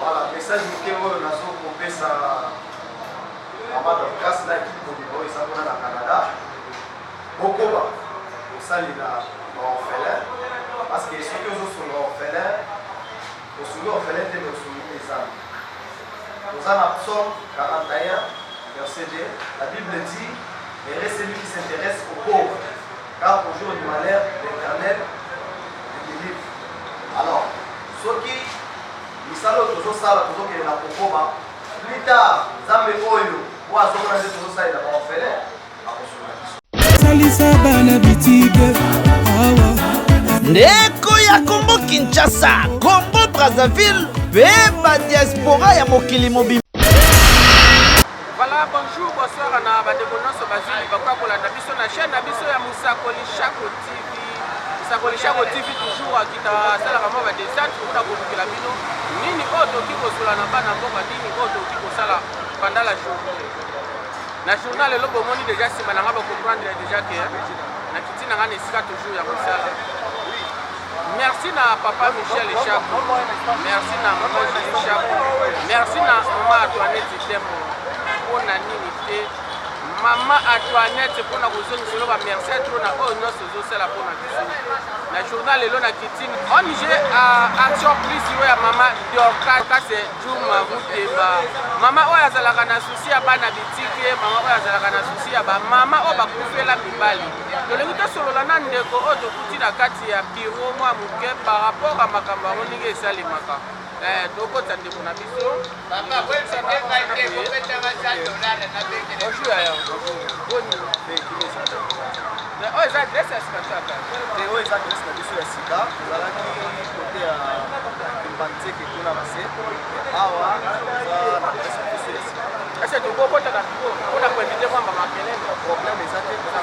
Voilà, message que nous avons coupé ça avant de casser la équipe pour le ça dans le Canada. Beaucoup pour ça il a orphelin parce que ceux qui sont orphelins, au souvenir orphelin c'est le souvenir des âmes. Nous en Psaume 41 verset 2, la Bible dit heureux celui qui s'intéresse aux pauvres, car au jour du malheur l'Éternel les délivre. Alors, ceux qui misalo tozosala tozokende na kokoba plus tard nzambe oyo po azomona nde tozosalela baorphelin akosola biso salisa bana bitike awa ndeko ya Congo Kinshasa, Congo Brazzaville pe badiaspora ya mokili mobimba. Voilà, bonjour, bonsoir na bandeko nyonso bazili bakwa kolanda biso na chaîne na biso ya Musakoli Shako TV. Musakoli Shako TV toujours akita salaka mwa badesante mpona kolukela bino nini oyo tokoki kosola na bana mboka nini oyo tokoki kosala pendant la journée. Na journal lelo bomoni déjà nsima nanga bacomprendre déjà ke na kiti nanga na esika toujours ya kosala. Merci na papa Michel Echako, merci na maman Julie Echako, merci na maman Antoinette Tembo. Pona nini te mama Antoinette pona kozongiselo ba merci trop na oyo nyonso ezosala pona biso na journal lelo na kitini onige action plus oyo ya mama Dorka se Juma Muteba mama oyo azalaka na susi ya bana bitike mama oyo azalaka na susi ya ba mama oyo bakufela mibali tolingi tosolola na ndeko oyo tokuti na kati ya biro mwa moke par rapport a makambo yango ndenge esalemaka tokota ndeko na biso oyo eza adresse ya sika kaka oyo eza adresse na biso ya sika tozalaki kote ya kimbanteke kuna na se awa eza na adresse na biso ya sika ese tokokotaka biro mpona koevite kwamba makelele problème eza te eza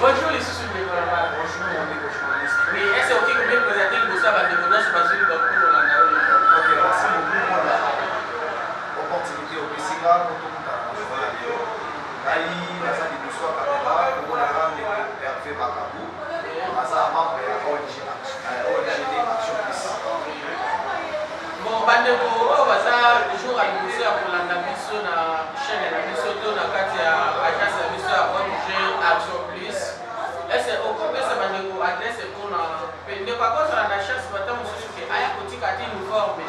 bonjour les sous de Barama. Bonjour mon ami journaliste. Oui, est-ce que vous pouvez présenter le bossa de mon nom basé dans le cours Ok, merci beaucoup pour l'opportunité au Bessiga pour tout le monde. Aïe, nasa di bosso à caméra, pour la grande Hervé Bakabou, nasa membre de ONG Action Plus. Bon, bandeko oyo baza jour ya liboso ya kolanda biso na chaîne na biso to na kati ya agence ya biso ya ONG Action Plus. Ese okopesa bandeko adresse mpona ndeko akozala na chance bata mosusu ke aya kotika ti uniforme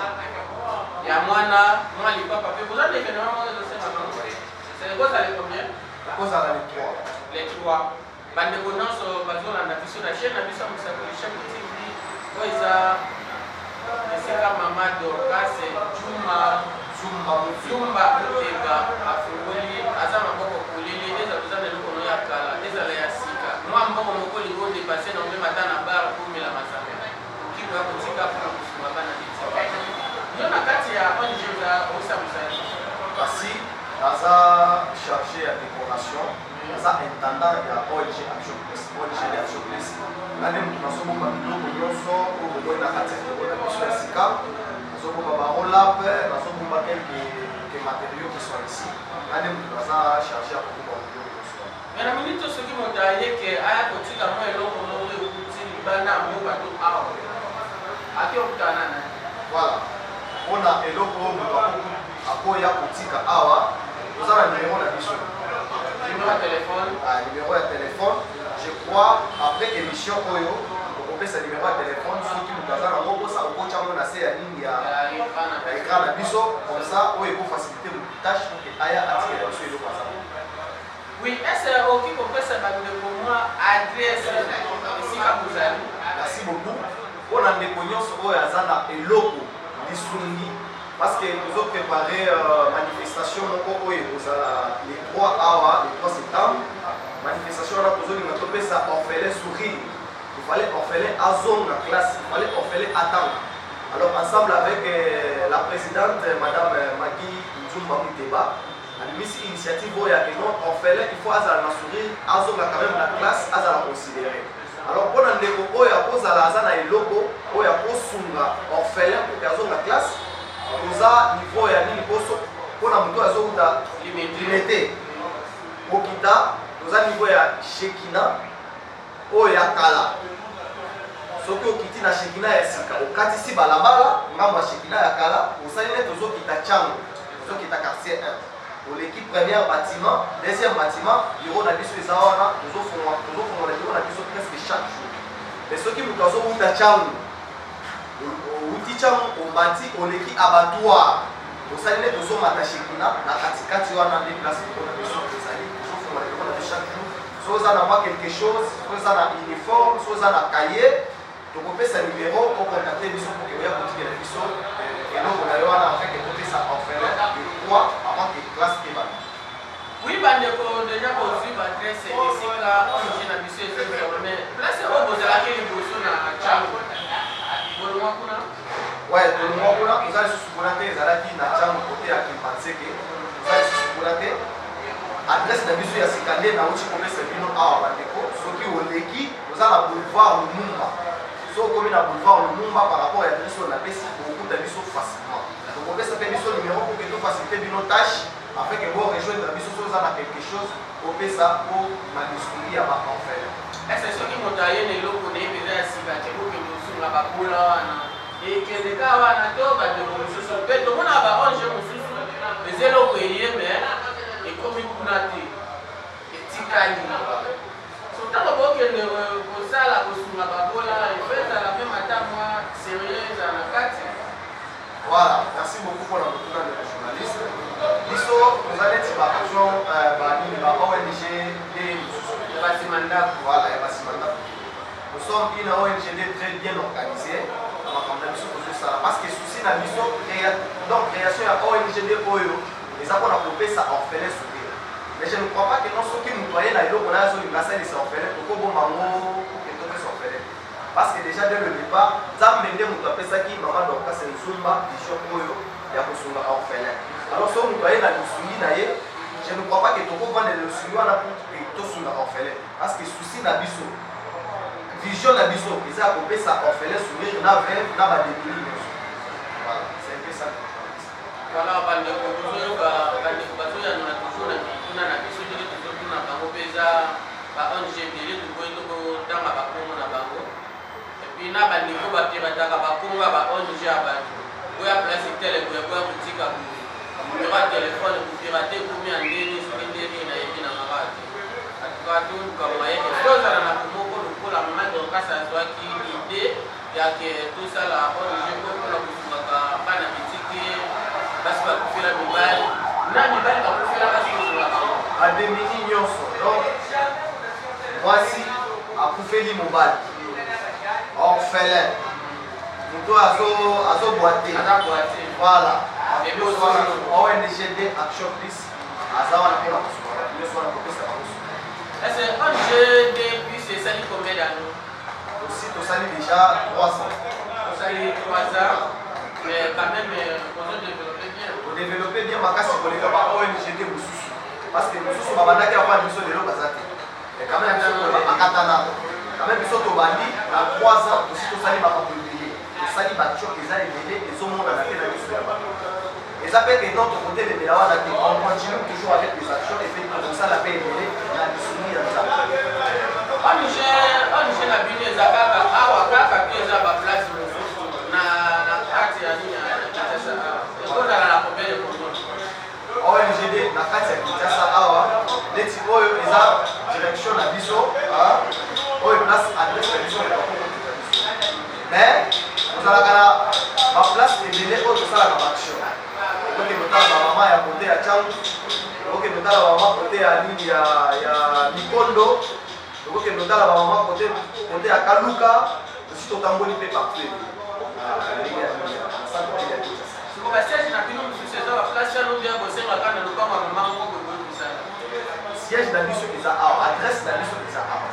ya mwana mwa lipapa mpe boza ndekende mwa mwana tosema kozala combien kozala les trois. les trois bandeko nyonso bazolanda biso na chaîne na biso ya Musakoli Shako TV oyo eza esika mama Dorcas Juma Muteba afungoli aza maboko kolele ezala eza na eloko no ya kala ezala ya sika mwa mbongo moko lingo odepase na omema ata na bar komela masanga okiko ya kotika mpona kosunga bana bitika yo na kati ya ONG eza osamosali Kasi aza chargé ya décoration aza intendant ya ONG Action Plus ONG Action Plus nani mutu nazobomba biloko nyonso oyo bomoi na kati ya biloko na biso ya sika nazobomba barolap nazobomba quelques matériaux qui sont ici nani mutu aza chargé ya kobomba biloko nyonso me na minute soki moto ayeke aya kotika mwa eloko moko ekuti libanda mboka to awa ake okutana na voilà mpona eloko oyo moto akoya kotika awa toza na numéro na biso numéro ya telefone numéro ya téléphone je crois après émission oyo okopesa numéro ya téléphone soki moto aza nango mposa okotyango na se ya ligne ya écran na biso comme ça oyo ekofacilité motu tâche pour ke aya atikela biso eloko aza oui ese okoki kopesa bandeko mwa adresse esika kozali merci beaucoup mpona ndeko nyonso oyo aza na eloko lisungi parce que nous avons préparé manifestation moko oyo ekozala les 3 awa le 3 septembre manifestation wana tozolinga topesa orphelin sourire il fallait orphelin azonga classe il fallait orphelin attendre alors ensemble avec la présidente madame Magui Nzumba Muteba abimisi initiative oyo ya non orphelin il faut azala na sourire azonga quand même la classe azala considéré alors mpona ndeko oyo akozala aza na eloko oyo akosunga orphelin mpe azonga classe toza niveau ya nini poso mpona moto azouta limité okita toza niveau ya shekina oyo ya kala soki okiti na shekina ya sika okatisi balabala ngambo ya shekina ya kala osali neti ozokita ntiango ozokita quartier 1 oleki premier bâtiment deuxième bâtiment bureau na biso eza wana tozofongola bureau na biso presque chaque jour mais soki moto azowuta ntiango outi ntiango obati oleki abattoir osali neti ozomata shekina na katikati wana nde place bureau na biso ezali tozofongola bureau na biso chaque jour so oza na mwa quelque chose so oza na uniforme so oza na cahier tokopesa numéro okontakte biso mpo oya kotikela biso eloko na yo wana afin ke topesa orphelin de 3 avant que classe ebana. Oui, bandeko déjà kozwi baadresse esika onge na biso ezozala mais place oyo bozalaki liboso na ntiango bolongwa kuna ouais tolongwa kuna oza lisusu kuna te ezalaki na ntiango kote ya kimpanseke oza lisusu kuna te adresse na biso ya sika nde nauti kopesa bino awa bandeko soki oleki oza na boulevard lumumba so okomi na boulevard lumumba par rapport ya adresse oyo napesi bokuta biso facilement tokopesa mpe biso numéro pour que tofacilite bino tâche afin que borejoindre biso so oza na quelque chose kopesa po malisuli ya baenfere. ese soki moto aye na eloko na ye mpenza ya sika te kokende osunga babola wana ekende ka wana to bandeko mosusu mpe tomona baonge mosusu eza eloko eye me ekomi kuna te etikali so ntango bokende kosala kosunga babola efezala mpe mata mwa sérieuse na kati. Voilà, merci beaucoup pour la retour de journaliste. Biso, vous allez dire action ba ONG et voilà, nous sommes une ONG très bien organisée. Parce que souci na biso donc création ya ONG de oyo les apôtres na kopesa orphelin soutien. Mais je ne crois pas que non soki mutoyen na eloko na zo ngasa les orphelins ko bomba ngo ko keto pesa orphelin. Parce que déjà dès le départ, Zambé moto apesaki maman Dorcas Nzumba vision oyo ya kosunga orphelin. Alors so moto aye na lusuli na ye, je ne crois pas que toko vendre le lusuli wana pour que tosunga orphelin. Parce que souci na biso, vision na biso, eza kopesa orphelin sourire na veuve na ba débili. Voilà, c'est un peu ça. Voilà, bande kozo bazo ya na toujours na bituna na biso de toujours na bango pesa ba ONG bele to boy to dama ba komo na bango. Puis na bandeko bapirataka bakongo ya baonge ya bato oya place tele koya kotika numéro ya telefone kopirate ekomi ya ndeni soki ndeni nayebi na mabate atokatoluka mayeke tozala na komoko lokola mama dorkas azwaki ide yake tosala onge mpona kosungaka bana bitike basi bakufela mibali na mibali bakufela basi kosungaka ademini nyonso donc mwasi akufeli mobali orphelin moto azoboite voilà ONG de action plus aza wana mpe bakosuka nyonso wana kopesa bango est-ce que ONG de plus esali combien d'années aussi tosali déjà 300 tosali 3 ans mais quand même on développé bien odéveloppe bien makasi koleka ba ONG de mosusu parce que mosusu babandaki akoya biso lelo baza te mais quand même bakatana quand même biso tobandi na 3 ans aussi tosali makambo ebele tosali batio eza ebele ezomonana te na biso ya bato eza mpe ke notre côté lebela wana te on continue toujours avec les actions et puis tokosala mpe ebele na lisuni ya nzambe ONG na bino eza kaka awa kaka mpe eza baplace mosusu na kati ya nini ekozala na combien de personnes ONGD na kati ya Kinshasa awa neti oyo eza direction na biso oyo place adresse na biso ya bakoko tuka biso mais ozalaka na baplace ebele oyo tosalaka baaction okokende otala bamama ya kote ya Tchangu okokende otala bamama kote ya nini ya Mikondo okokende otala bamama kote ya Kaluka osi totamboli mpe partout ndenge ya nini ya centre ya Kinshasa basiège na bino mosusu eza baplace wana obia bosengaka na lopango ya mama moko boyebisana siège na biso eza awa adresse na biso eza awa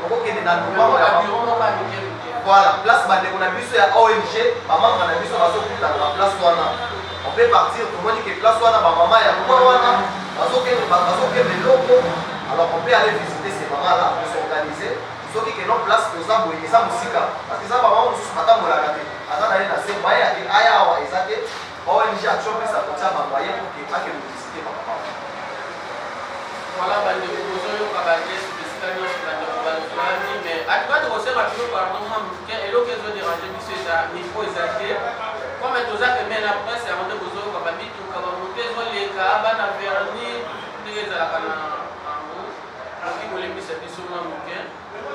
okokende na lopango ya biro moko ya mike voilà place bandeko na biso ya ONG bamambre na biso bazokutana na place wana on peut partir tomoni ke place wana bamama ya mwa wana bazokende loko alors on peut aller visiter ces mamans là pour s'organiser soki ke non place toza boye eza mosika parce que eza bamama mosusu batambolaka te aza na ye na se moye ake aya awa eza te ONG action pesa kotia bamoye pour ke akende visiter bamama voilà bandeko bozoyoka baadresse bisika nyonso bandeko balofla mais à tout cas tu conseilles rapidement pardon et l'autre qui ont dérangé monsieur ça il faut exagérer comme tout ça que mais la presse avant de vous autres comme bitu comme monter sur les cas bana verni les à la kana qui voulait bisa biso moi muke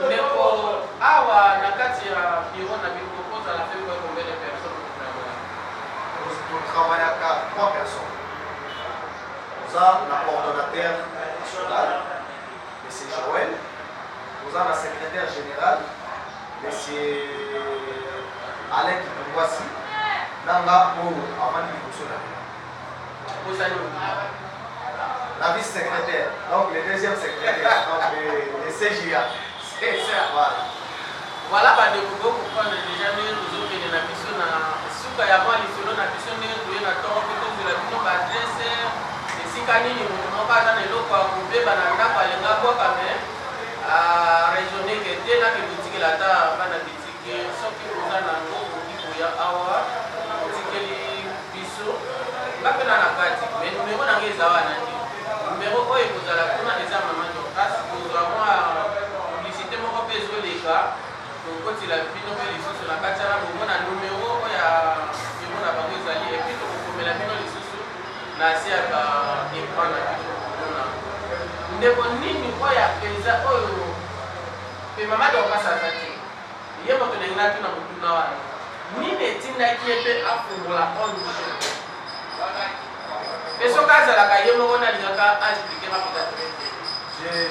mais pour awa na kati ya bureau na bi propose à la fin quoi combien de personnes nous travaillons à 3 personnes. Nous avons un coordonnateur national, M. Joël. Nous avons un secrétaire général, M. Alain Kipouassi. Nanga ou Amani Boussona. La vice-secrétaire, donc le deuxième secrétaire, donc le CGA. C'est ça. Voilà, bah, de vous comprendre déjà, nous autres, nous avons mission na suka ya mwa lisolo na mission nous na toro que nous la mission ba adresse et si kanini nous pas dans le local pour be bananda pa lenga kwa kame a raisonner que dès là que boutique la ta bana boutique soki kuza na ngo boutique ya awa boutique li biso bakena na kati mais numéro na ngeza wana ndi numéro oyo kozala kuna eza mama to as kozwa mwa publicité moko pezo leka donc il a bino pe lisusu na kati ya bomona numéro ya numéro na bango ezali et puis tokomela bino lisusu na se ya ba écran na bino komona ndeko nini oyo apeza oyo pe mama dokasa zaki ye moto na ngina tuna mutuna wana nini etindaki ye pe afungola onge pe soki azalaka ye moko nalingaka explike mapeka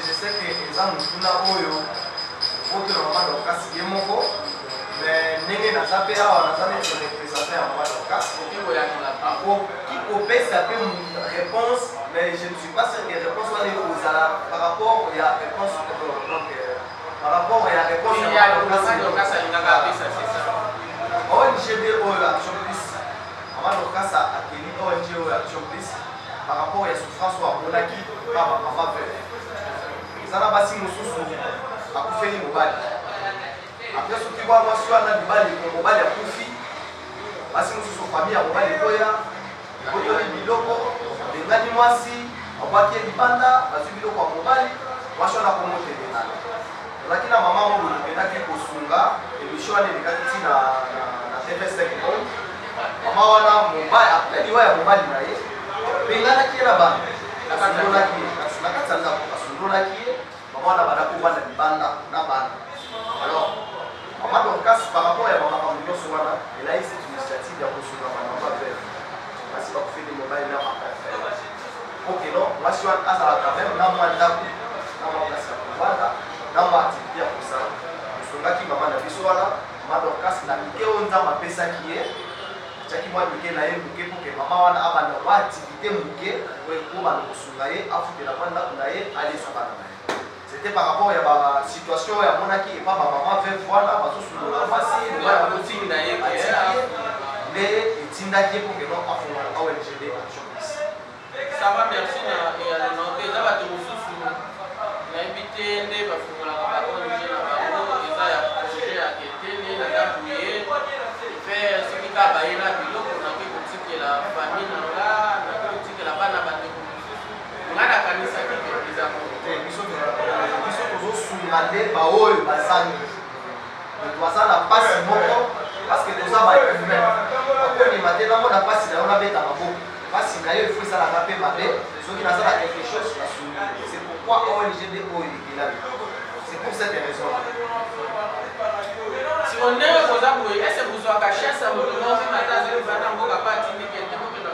je sais que eza mutuna oyo oto na mama dokasi ye moko mais ndenge naza mpe awa naza neti représente ya mama dokasi kopesa mpe réponse mais je ne suis pas sûr que réponse wana ekozala par rapport ya réponse par rapport ya réponse ya mama dokasi alingaka apesa sesa ONG oyo action plus mama dokasi akeli ONG oyo action plus par rapport ya souffrance oyo amonaki pa bamama veve eza na basi mosusu akufeli mobali apres soki bwa mwasi wana mobali akufi basi mosusu famille ya mobali ekoya ekotoli biloko bengani mwasi abwaki ye libanda bazwi biloko ya mobali mwasi wana komotelelana ozalaki na mama moko ebendaki kosunga emission wana elekaki ti na TV5 Monde mama wana mobali apres liwa ya mobali na ye benganaki ye na bana asundolaki ye na kati ya ndako asundolaki ye mama bana kubanda libanda na bana alors mama Dorcas par rapport ya mama nyonso wana elle a eu cette initiative ya kosunga bana mama veve basi bakufeli mobali na makafe ok non mwasi wana azalaka même na mwa ndako na mwa place ya kovanda na mwa activité ya kosala kosungaki mama na biso wana mama Dorcas na mike oyo nzambe apesaki ye atiaki mwa mike na ye moke mpoke mama wana abanda mwa activité moke oyo ekobana kosunga ye afutela mwa ndako na ye alesa bana na ye. C'était par rapport à la situation où il y a et pas ma maman fait voilà, parce que sur la facile, la boutique d'ailleurs, mais il tient d'ailleurs pour que l'on a fait un ONG ça va, merci. Et alors, on va te ressourcer. L'invité n'est pas pour la ONG, il a projet à quitter, il a appuyé, faire ce qu'il a baillé la ville, on a fait boutique la famille, on a fait boutique la bana bande. On a la canisse qui fait des amours. biso tozosunga nde baoyo bazangi toza na mpasi moko parce que toza bahumain akonima te namona mpasi na yo nabeta maboko mpasi na yo efo esalaka mpe mabe soki naza na quelque chose nasungi c'est pourquoi ONG nde oyo ekelami c'est pour cette raison si on est koza boye ese bozwaka chasse ya moto moko mpe mata azali bana mboka pa atindi kende mope na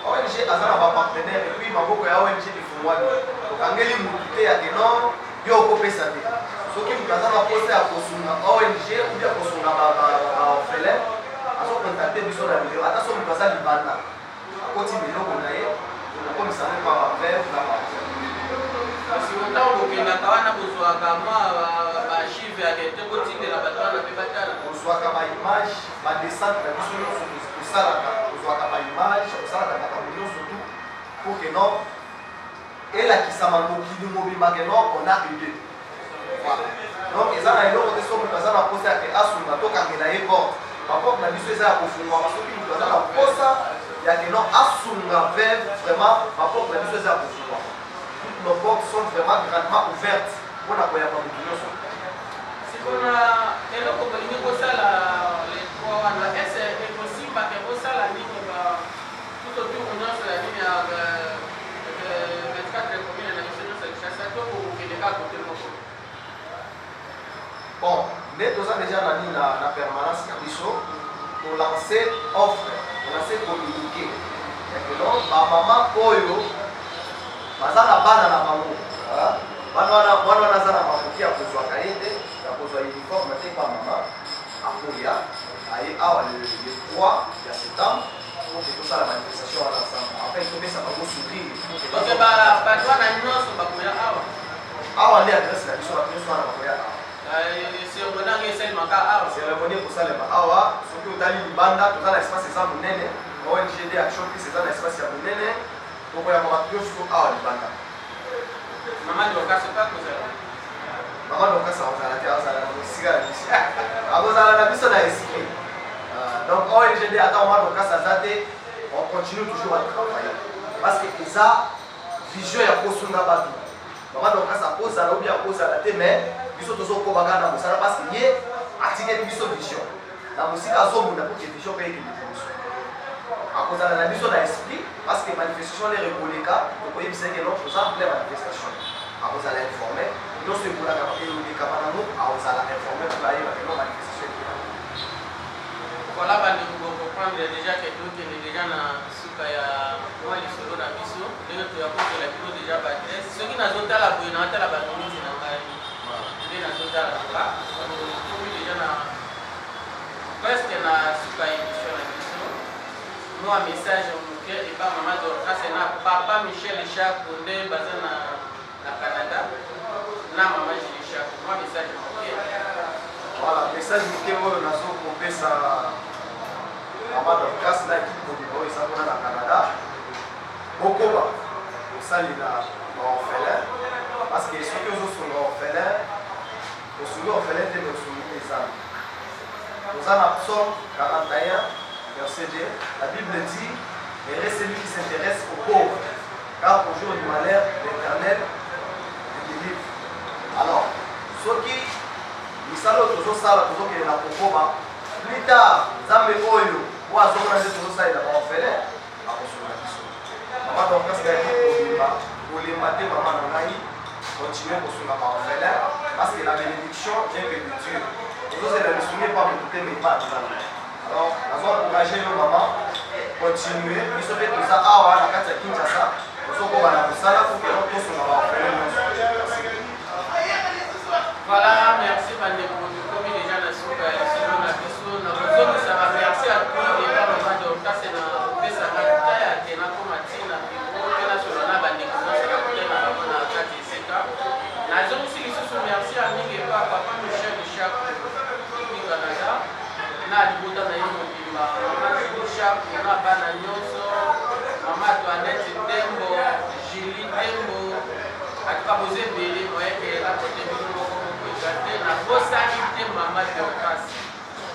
ONG aza na bapartenaire epuis maboko ya ONG efungwani okangeli motu te ya keno yo okopesa te soki moto aza na posa ya kosunga ONG ubia kosunga baorphelin azokontakte biso na video ata so moto aza libanda akoti biloko na ye okomisa ngo pa bavere na kasi otango kokendaka wana bozwaka mwa bachive ya kete kotindela bato wana mpe batala kozwaka baimage badescente na biso nyonso kosalaka kozwaka baimage kosalaka makambo nyonso tu pour que non elakisama mokili mobimba ke non on a aidé voilà donc eza na eloko te so moto aza na posa yake asunga tokangela ye porte baporte na biso eza ya kofungwama soki moto aza na posa yake non asunga veve vraiment baporte na biso eza ya kofungwama toutes nos portes sont vraiment grandement ouvertes mpona koyamba motu nyonso. sikona eloko bolingi kosala le 3 wana ese ekosimbaka kosala nini tout autour nyonso ya nini ya 24 commune na biso nyonso ya Kinshasa to kokende kaka kote moko. Bon, nde toza déjà na nini na permanence na biso tolancer offre tolancer communiqué ekelo bamama oyo baza na bana na bango mwana wana aza na makoki ya kozwa kaye te ya kozwa uniforme te kwa mama akoya aye awa le 3 ya septembre pour que tosala manifestation wana ensemble afin topesa bango sourire donc bato wana nyonso bakoya awa nde adresse na biso bato nyonso wana bakoya awa cérémonie esalemaka awa cérémonie ekosalema awa soki otali libanda toza na espace eza monene ONGD action plus eza na espace ya monene tokoyamba bato nyonso awa libanda. Mama Dorcas pas kozala. Mama Dorcas azala te azala na mosika ya biso akozala na biso na esprit donc ONGD ata Mama Dorcas aza te on continue toujours à travailler parce que eza vision ya kosunga bato Mama Dorcas akozala obi akozala te mais biso tozokobaka na mosala parce que ye atikeli biso vision na mosika azomunda pour que vision mpe ekende biso akozala na biso na esprit parce que manifestation le rekoleka tokoyebisa ke non toza en pleine manifestation akozala informé nyonso ekolaka elobekama nango akozala informé pour bayeba ke non manifestation ekela. Voilà bandeko bokomprendre déjà ke tokende déjà na suka ya mwa lisolo na biso ndenge toyakozela bino déjà baadresse soki nazotala boye naotala baminiti na ngai nde nazotala toka tomi déjà na presque na suka ya émission na biso mwa message moke epa Mama Dorcas na papa Michel Chako nde baza na Canada na Mama Julie Chako mwa message moke. Voilà, message moke oyo nazokopesa Mama Dorcas na ekipe mobimba oyo eza kuna na Canada bokoba kosalela baorphelin parce que soki ozosunga orphelin osungi orphelin te osungi eza toza na psaume 41 verset 2 la Bible dit heureux celui qui s'intéresse aux pauvres car au jour du malheur l'Éternel le délivre. Alors soki misala oyo tozosala tozokende na kokoba plus tard nzambe oyo po azomona nde tozosalela baorphelin akosunga biso. Mama Dorcas kayaki kolemba te mama na ngai continue kosunga baorphelin parce que la bénédiction vient que de Dieu tozozela lisungi pa motu te mais pas nzambe. Alors nazo encourager yo mama continuer biso mpe toza awa na kati ya Kinshasa tozokoba na kosala pour que tosunga baorphelin nyonso. Voilà, merci bandeko tokomi déjà na suka ya lisolo na biso na kozongisa bamerci ya tous eba Mama Dorcas na kopesaka taya te nakoma ntina biro mpe nasolo na bandeko nyonso na kotema bango na kati esika nazongisi lisusu merci ya mingi epa papa Michel Chako toki Canada na libota na ye mobimba Mama Julie Chako na bana nyonso Mama Antoinette Tembo Julie Tembo atuka boze ebele moyeke akote bino moko te na bosani te Mama Dorcas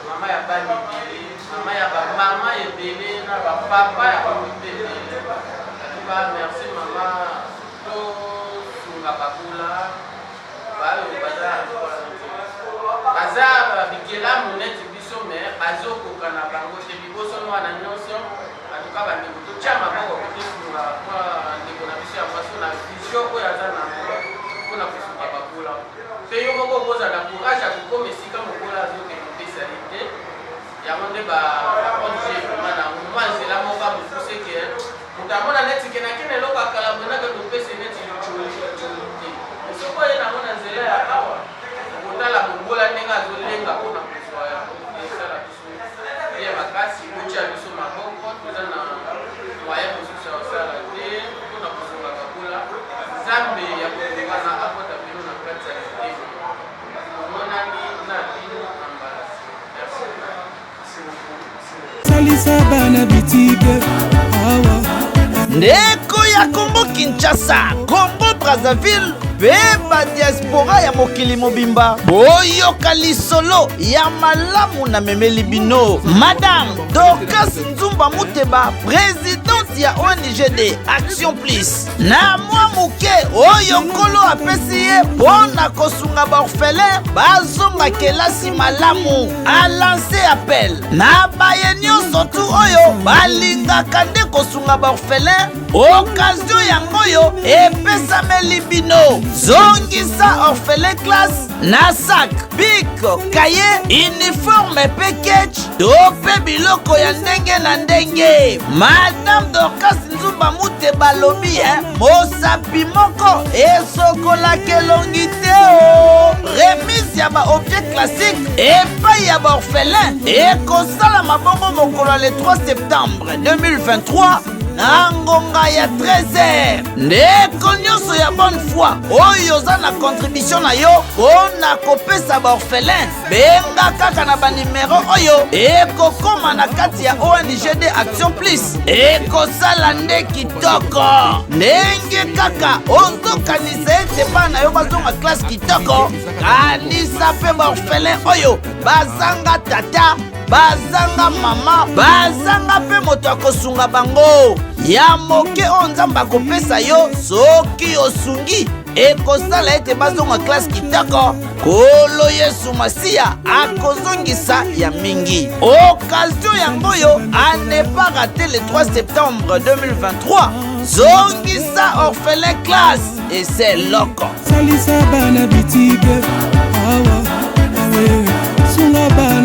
mama ya bana ebele mama ya bamama ebele na bapapa ya bamoto ebele atuka merci mama tosunga bakula bayo baza bikelamu neti biso me bazokoka na bango te liboso mwana nyonso atuka bandeko totya maboko kotosunga mwa ndeko na biso ya mwasi na vision oyo aza nango mpona kosunga bakula mpe yo moko kozala courage ya kokoma esika mokola azokende kopesa ye te yango nde baonge vraimen na mwa nzela moko amopuse ke moto amona neti ke nakende eloko akala bwenaka topesa neti licoli te soko ye nango na nzela ya awa okotala mongola ndenge azolenga mpona kozwa esala biso ye makasi otya biso maboko toza na moyen mosusu ya kosala te mpona kozonga bakula nzambe ya kokonga na akota bino na kati ya litemo omonani na bino ambalasi merci. salisa bana bitike awa ndeko ya Congo Kinshasa, Congo Brazzaville mpe badiaspora ya mokili mobimba boyoka lisolo ya malamu na memeli bino. Madame Dorcas Nzumba Muteba, présidente ya ONGD Action Plus, na mwa muke oyo nkolo apesi ye mpona kosunga baorphelin bazonga kelasi malamu. Alance appel na baye nyonso tu oyo balingaka nde kosunga baorphelin. Occasion yango oyo epesameli bino. Zongisa orphelin classe na sac, bic, kaye, uniforme package to pe biloko ya ndenge na ndenge. Madame Dorcas Nzumba Muteba lobi mosapi moko esokolaka elongi te o. Remise ya baobjet classique epai ya baorphelin ekosala mabongo mokolo le 3 septembre 2023 na ngonga ya 13h. Ndeko nyonso ya bonne foi oyo oza na contribution na yo mpona kopesa baorphelin, benga kaka na banimero oyo ekokoma na kati ya ONGD Action Plus. Ekosala nde kitoko. Ndenge kaka ozokanisa ete bana na yo bazonga classe kitoko, kanisa mpe baorphelin oyo bazanga tata, bazanga mama, bazanga mpe moto akosunga bango. Ya moke o Nzambe akopesa yo soki osungi ekosala ete bazonga classe kitoko. Kolo Yesu Masiya akozongisa ya mingi. Occasion yango yo a ne pas rater le 3 septembre 2023. Zongisa orphelin classe et c'est loco. Salisa bana bitibe awa awe sunga bana